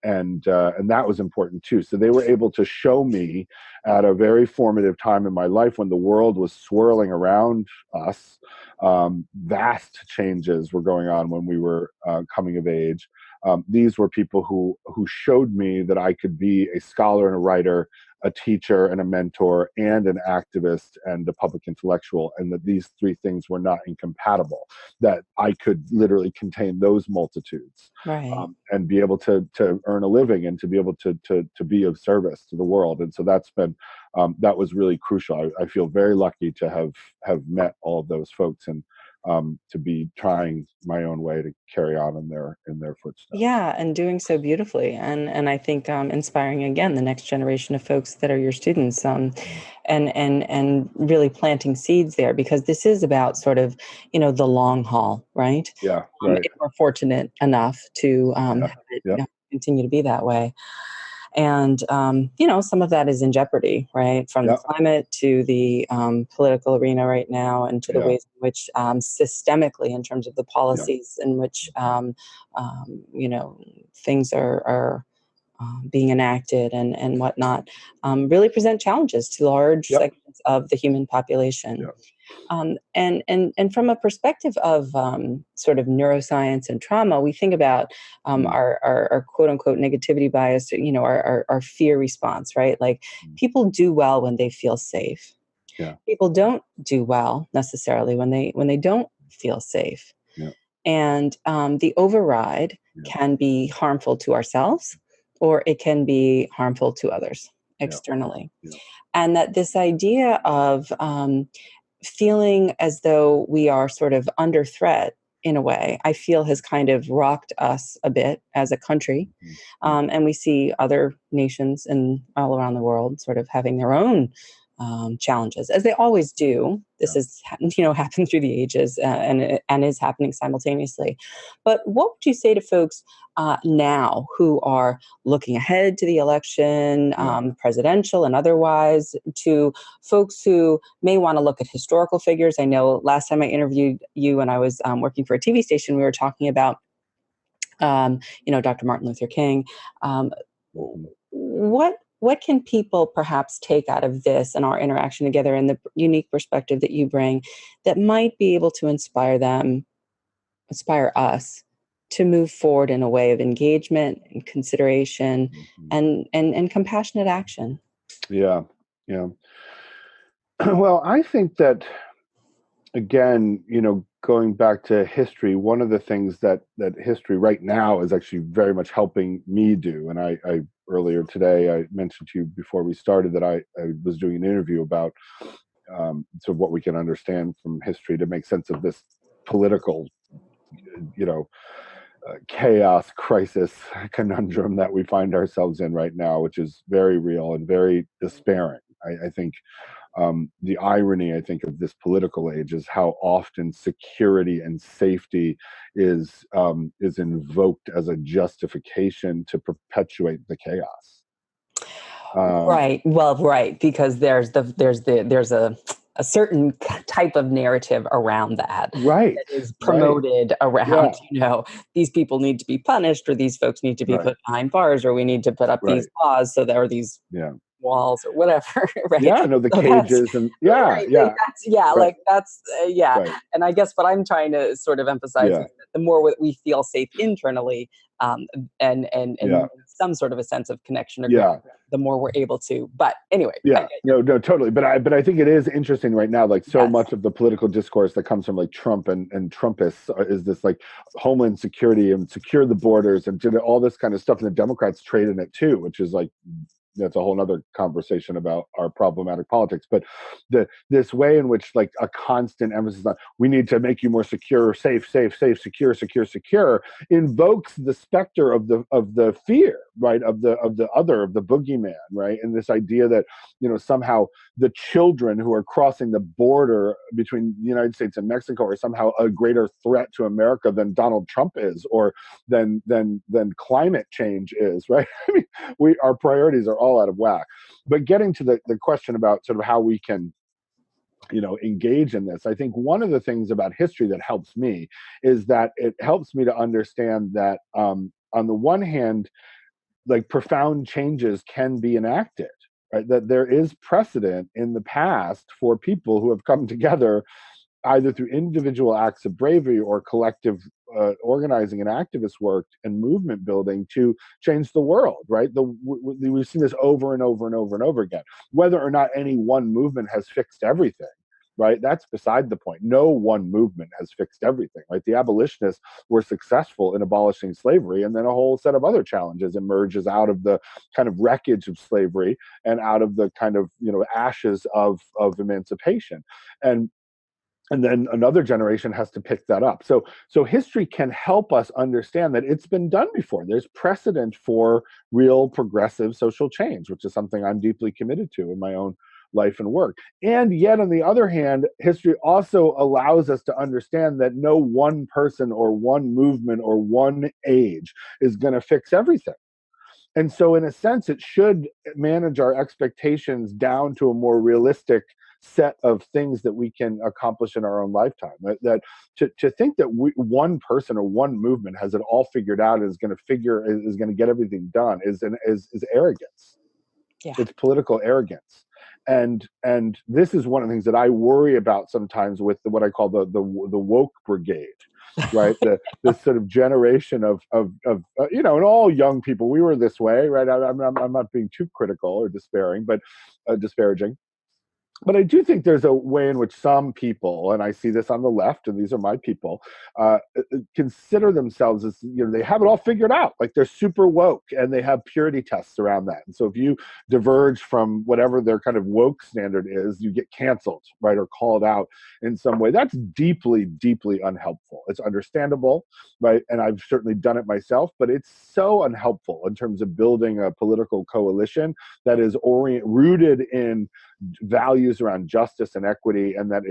Speaker 3: And that was important too. So they were able to show me at a very formative time in my life, when the world was swirling around us. Vast changes were going on when we were coming of age. These were people who showed me that I could be a scholar and a writer, a teacher and a mentor, and an activist and a public intellectual, and that these three things were not incompatible, that I could literally contain those multitudes,
Speaker 2: Right.
Speaker 3: and be able to earn a living, and to be able to be of service to the world. And so that's been, that was really crucial. I feel very lucky to have met all of those folks, and to be trying my own way to carry on in their footsteps.
Speaker 2: Yeah, and doing so beautifully, and I think inspiring again the next generation of folks that are your students, and really planting seeds there, because this is about sort of, the long haul, right?
Speaker 3: Yeah, right.
Speaker 2: If we're fortunate enough to have it,
Speaker 3: Yeah.
Speaker 2: continue to be that way. And, some of that is in jeopardy, right? From the climate to the political arena right now, and to the ways in which systemically, in terms of the policies in which, things are being enacted and whatnot, really present challenges to large segments of the human population. And from a perspective of sort of neuroscience and trauma, we think about our quote unquote negativity bias, our fear response, right? Like, people do well when they feel safe.
Speaker 3: Yeah.
Speaker 2: People don't do well necessarily when they don't feel safe.
Speaker 3: Yeah.
Speaker 2: And the override can be harmful to ourselves, or it can be harmful to others externally. And that this idea of feeling as though we are sort of under threat, in a way, I feel has kind of rocked us a bit as a country. And we see other nations and all around the world sort of having their own challenges, as they always do. This has happened through the ages, and is happening simultaneously. But what would you say to folks now who are looking ahead to the election, presidential and otherwise, to folks who may want to look at historical figures? I know last time I interviewed you, and I was working for a TV station, we were talking about Dr. Martin Luther King. What can people perhaps take out of this and our interaction together, and the unique perspective that you bring, that might be able to inspire us to move forward in a way of engagement and consideration and compassionate action?
Speaker 3: Yeah. Well, I think that, again, going back to history, one of the things that history right now is actually very much helping me do, and I earlier today, I mentioned to you before we started that I was doing an interview about sort of what we can understand from history to make sense of this political, chaos, crisis, conundrum that we find ourselves in right now, which is very real and very despairing. I think the irony, I think, of this political age is how often security and safety is invoked as a justification to perpetuate the chaos.
Speaker 2: Right. Well, right, because there's a certain type of narrative around that that is promoted around, these people need to be punished, or these folks need to be put behind bars, or we need to put up these laws, so there are these walls or whatever. Right.
Speaker 3: Yeah, no, the cages and
Speaker 2: And I guess what I'm trying to sort of emphasize is that the more we feel safe internally, and some sort of a sense of connection or the more we're able to. But anyway.
Speaker 3: No, totally. But I think it is interesting right now, like so much of the political discourse that comes from like Trump and Trumpists is this like homeland security and secure the borders and all this kind of stuff. And the Democrats trade in it too, which is like, that's a whole nother conversation about our problematic politics. But this way in which like a constant emphasis on we need to make you more secure, safe, secure, invokes the specter of the fear, right, of the boogeyman, right, and this idea that somehow the children who are crossing the border between the United States and Mexico are somehow a greater threat to America than Donald Trump is, or than climate change is, right? I mean, our priorities are all out of whack. But getting to the question about sort of how we can engage in this. I think one of the things about history that helps me is that it helps me to understand that on the one hand, like profound changes can be enacted, right? That there is precedent in the past for people who have come together either through individual acts of bravery or collective organizing and activist work and movement building to change the world, right? We've seen this over and over and over and over again. Whether or not any one movement has fixed everything, right? That's beside the point. No one movement has fixed everything, right? The abolitionists were successful in abolishing slavery, and then a whole set of other challenges emerges out of the kind of wreckage of slavery and out of the kind of ashes of emancipation. And then another generation has to pick that up. So history can help us understand that it's been done before. There's precedent for real progressive social change, which is something I'm deeply committed to in my own life and work. And yet, on the other hand, history also allows us to understand that no one person or one movement or one age is going to fix everything. And so, in a sense, it should manage our expectations down to a more realistic set of things that we can accomplish in our own lifetime. That to think that one person or one movement has it all figured out and is going to get everything done is arrogance.
Speaker 2: Yeah.
Speaker 3: It's political arrogance. And this is one of the things that I worry about sometimes with what I call the woke brigade, right? This sort of generation of and all young people. We were this way, right? I'm not being too critical or despairing, but disparaging. But I do think there's a way in which some people, and I see this on the left, and these are my people, consider themselves as, they have it all figured out. Like they're super woke and they have purity tests around that. And so if you diverge from whatever their kind of woke standard is, you get canceled, right? Or called out in some way. That's deeply, deeply unhelpful. It's understandable, right? And I've certainly done it myself, but it's so unhelpful in terms of building a political coalition that is rooted in values around justice and equity, and that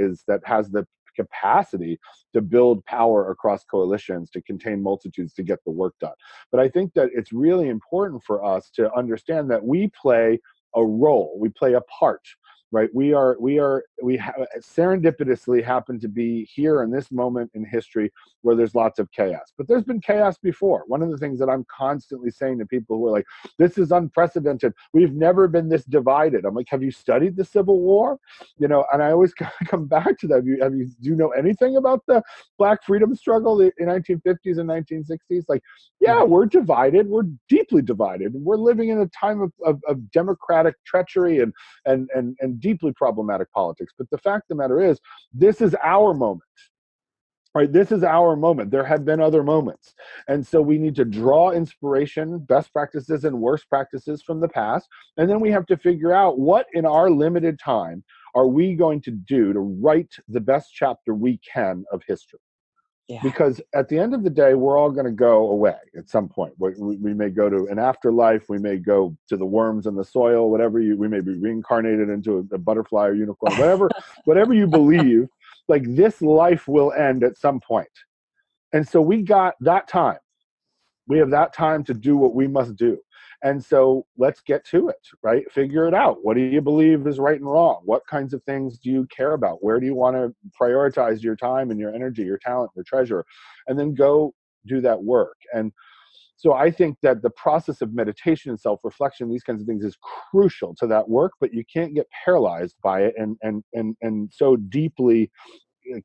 Speaker 3: has the capacity to build power across coalitions, to contain multitudes, to get the work done. But I think that it's really important for us to understand that we play a role, we play a part, right? We serendipitously happen to be here in this moment in history where there's lots of chaos. But there's been chaos before. One of the things that I'm constantly saying to people who are like, this is unprecedented. We've never been this divided. I'm like, have you studied the Civil War? And I always come back to that. Do you know anything about the Black freedom struggle in 1950s and 1960s? Like, yeah, we're divided. We're deeply divided. We're living in a time of democratic treachery and deeply problematic politics. But the fact of the matter is, this is our moment, right? This is our moment. There have been other moments. And so we need to draw inspiration, best practices and worst practices from the past. And then we have to figure out what in our limited time are we going to do to write the best chapter we can of history. Yeah. Because at the end of the day, we're all going to go away at some point. We may go to an afterlife. We may go to the worms in the soil, we may be reincarnated into a butterfly or unicorn, whatever you believe, like this life will end at some point. And so we got that time. We have that time to do what we must do. And so let's get to it, right? Figure it out. What do you believe is right and wrong? What kinds of things do you care about? Where do you want to prioritize your time and your energy, your talent, your treasure? And then go do that work. And so I think that the process of meditation and self-reflection, these kinds of things, is crucial to that work, but you can't get paralyzed by it and so deeply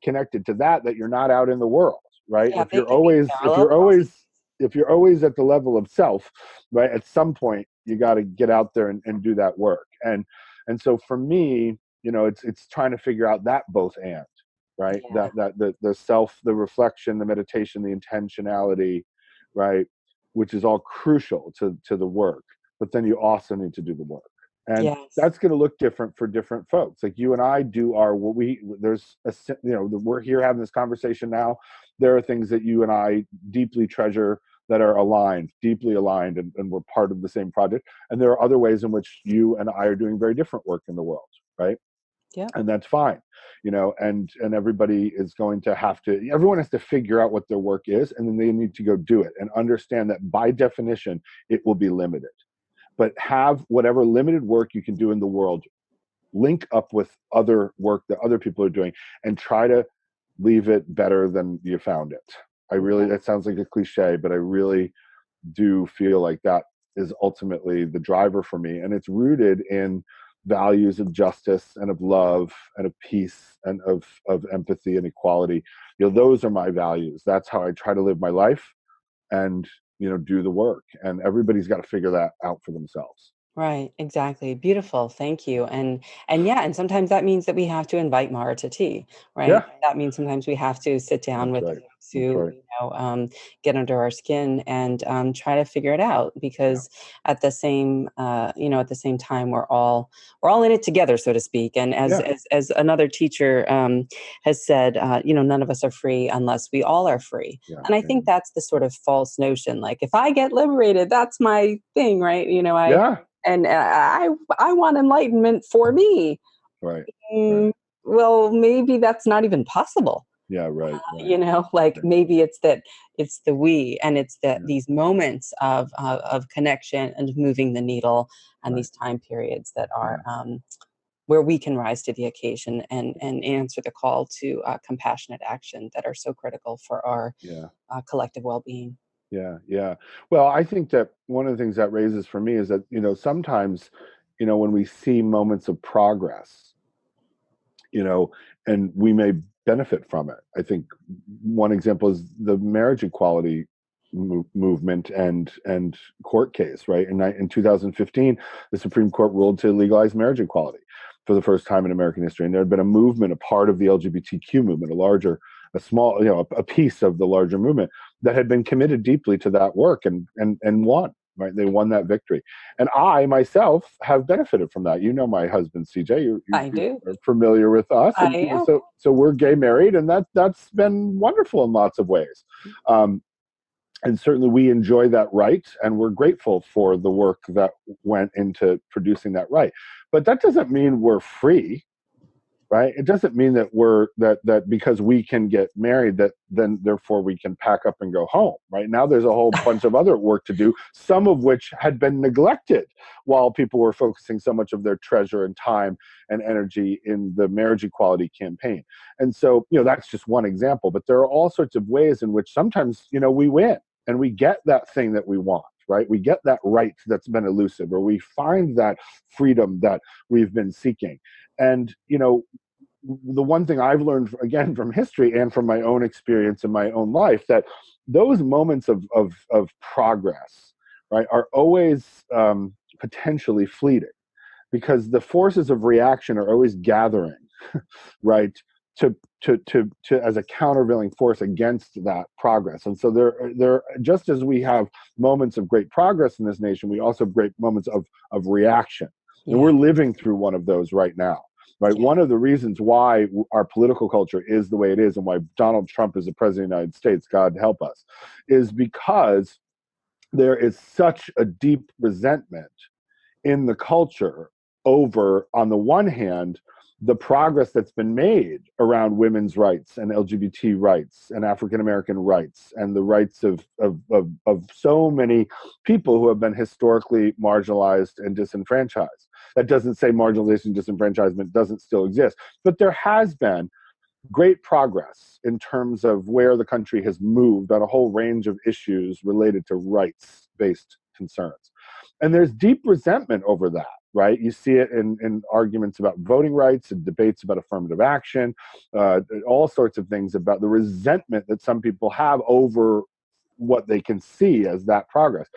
Speaker 3: connected to that you're not out in the world, right?
Speaker 2: Yeah,
Speaker 3: if you're always at the level of self, right, at some point you got to get out there and do that work. And so for me, it's trying to figure out that both and, right? Yeah. That the self, the reflection, the meditation, the intentionality, right, which is all crucial to the work. But then you also need to do the work. And yes, that's going to look different for different folks. Like you and I do we're here having this conversation now. There are things that you and I deeply treasure that are deeply aligned, and we're part of the same project. And there are other ways in which you and I are doing very different work in the world, right?
Speaker 2: Yeah.
Speaker 3: And that's fine, and everybody is going to everyone has to figure out what their work is, and then they need to go do it and understand that by definition, it will be limited. But have whatever limited work you can do in the world, link up with other work that other people are doing and try to leave it better than you found it. That sounds like a cliche, but I really do feel like that is ultimately the driver for me. And it's rooted in values of justice and of love and of peace and of empathy and equality. Those are my values. That's how I try to live my life and, do the work. And everybody's got to figure that out for themselves.
Speaker 2: Right, exactly. Beautiful. Thank you. And yeah, and sometimes that means that we have to invite Mara to tea, right?
Speaker 3: Yeah.
Speaker 2: That means sometimes we have to sit down
Speaker 3: That's
Speaker 2: with
Speaker 3: right.
Speaker 2: the folks who,
Speaker 3: That's right.
Speaker 2: get under our skin and try to figure it out. Because at the same, at the same time, we're all in it together, so to speak. And as another teacher has said, none of us are free unless we all are free.
Speaker 3: Yeah.
Speaker 2: And I think that's the sort of false notion. Like, if I get liberated, that's my thing, right? And I want enlightenment for me.
Speaker 3: Right.
Speaker 2: Well, maybe that's not even possible.
Speaker 3: Yeah. Right.
Speaker 2: Maybe it's the we, and it's these moments of connection and moving the needle, and these time periods that are where we can rise to the occasion and answer the call to compassionate action that are so critical for our collective well-being.
Speaker 3: Yeah. Well, I think that one of the things that raises for me is that, sometimes, when we see moments of progress, and we may benefit from it. I think one example is the marriage equality movement and court case, right? In 2015, the Supreme Court ruled to legalize marriage equality for the first time in American history. And there had been a movement, a part of the LGBTQ movement, a piece of the larger movement that had been committed deeply to that work and won, right? They won that victory. And I myself have benefited from that. My husband, CJ,
Speaker 2: I do.
Speaker 3: are familiar with us.
Speaker 2: I am.
Speaker 3: So we're gay married, and that's been wonderful in lots of ways. And certainly we enjoy that right, and we're grateful for the work that went into producing that right. But that doesn't mean we're free, right? It doesn't mean that we're that because we can get married, that then therefore we can pack up and go home, right? Now there's a whole bunch of other work to do, some of which had been neglected while people were focusing so much of their treasure and time and energy in the marriage equality campaign. And so, that's just one example, but there are all sorts of ways in which sometimes, we win and we get that thing that we want. Right? We get that right that's been elusive, or we find that freedom that we've been seeking. And, the one thing I've learned, again, from history and from my own experience in my own life, that those moments of progress, right, are always potentially fleeting, because the forces of reaction are always gathering, right, to as a countervailing force against that progress. And so there just as we have moments of great progress in this nation, we also have great moments of reaction. And we're living through one of those right now. Right. One of the reasons why our political culture is the way it is, and why Donald Trump is the president of the United States, God help us, is because there is such a deep resentment in the culture over, on the one hand, the progress that's been made around women's rights and LGBT rights and African American rights and the rights of so many people who have been historically marginalized and disenfranchised. That doesn't say marginalization, disenfranchisement doesn't still exist, but there has been great progress in terms of where the country has moved on a whole range of issues related to rights-based concerns. And there's deep resentment over that, right? You see it in arguments about voting rights and debates about affirmative action, all sorts of things about the resentment that some people have over what they can see as that progress.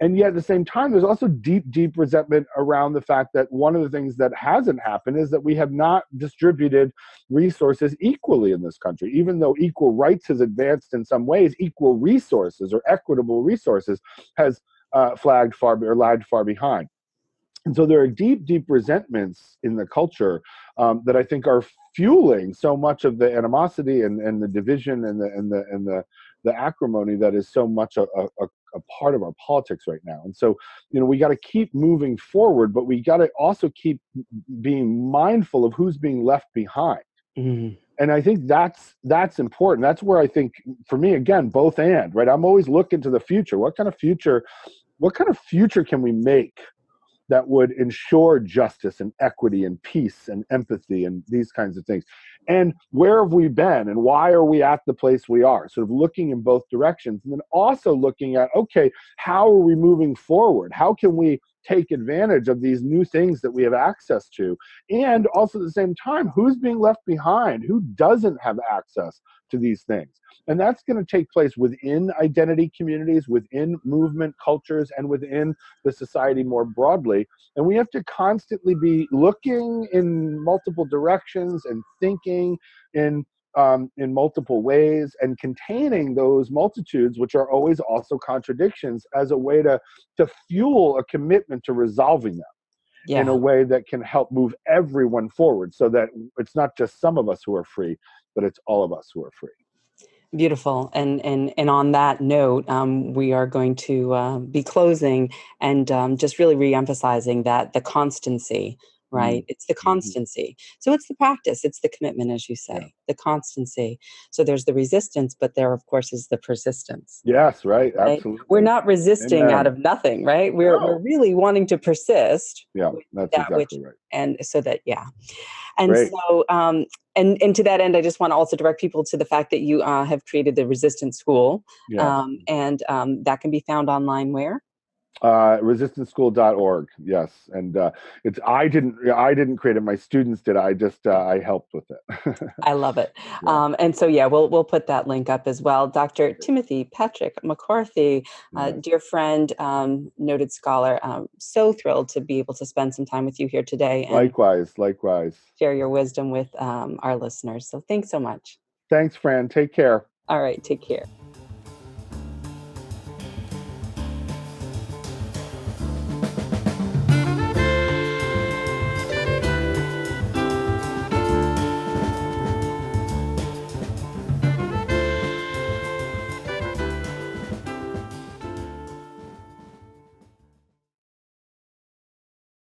Speaker 3: And yet at the same time, there's also deep resentment around the fact that one of the things that hasn't happened is that we have not distributed resources equally in this country. Even though equal rights has advanced in some ways, equal resources or equitable resources has lagged far behind. And so there are deep resentments in the culture that I think are fueling so much of the animosity and the division and the acrimony that is so much a part of our politics right now. And so, we got to keep moving forward, but we got to also keep being mindful of who's being left behind. Mm-hmm. And I think that's important. That's where I think, for me, again, both and, right? I'm always looking to the future. What kind of future can we make that would ensure justice and equity and peace and empathy and these kinds of things. And where have we been and why are we at the place we are? Sort of looking in both directions, and then also looking at, okay, how are we moving forward? How can we take advantage of these new things that we have access to? And also at the same time, who's being left behind? Who doesn't have access to these things? And that's going to take place within identity communities, within movement cultures, and within the society more broadly. And we have to constantly be looking in multiple directions and thinking in multiple ways and containing those multitudes, which are always also contradictions, as a way to fuel a commitment to resolving them in a way that can help move everyone forward, so that it's not just some of us who are free, but it's all of us who are free.
Speaker 2: Beautiful. And on that note, we are going to be closing and just really re-emphasizing that the constancy, right? It's the constancy. So it's the practice, it's the commitment, as you say, the constancy. So there's the resistance, but there, of course, is the persistence.
Speaker 3: Yes, right. Absolutely.
Speaker 2: We're not resisting out of nothing, right? We're really wanting to persist.
Speaker 3: Yeah, that's exactly right.
Speaker 2: And so that, And
Speaker 3: Great.
Speaker 2: so, and to that end, I just want to also direct people to the fact that you have created the Resistance School, and that can be found online where?
Speaker 3: Resistanceschool.org. Yes. And it's, I didn't create it. My students did. I helped with it.
Speaker 2: I love it. And so, we'll put that link up as well. Dr. Timothy Patrick McCarthy, dear friend, noted scholar, so thrilled to be able to spend some time with you here today. And
Speaker 3: likewise.
Speaker 2: share your wisdom with our listeners. So thanks so much.
Speaker 3: Thanks, Fran. Take care.
Speaker 2: All right. Take care.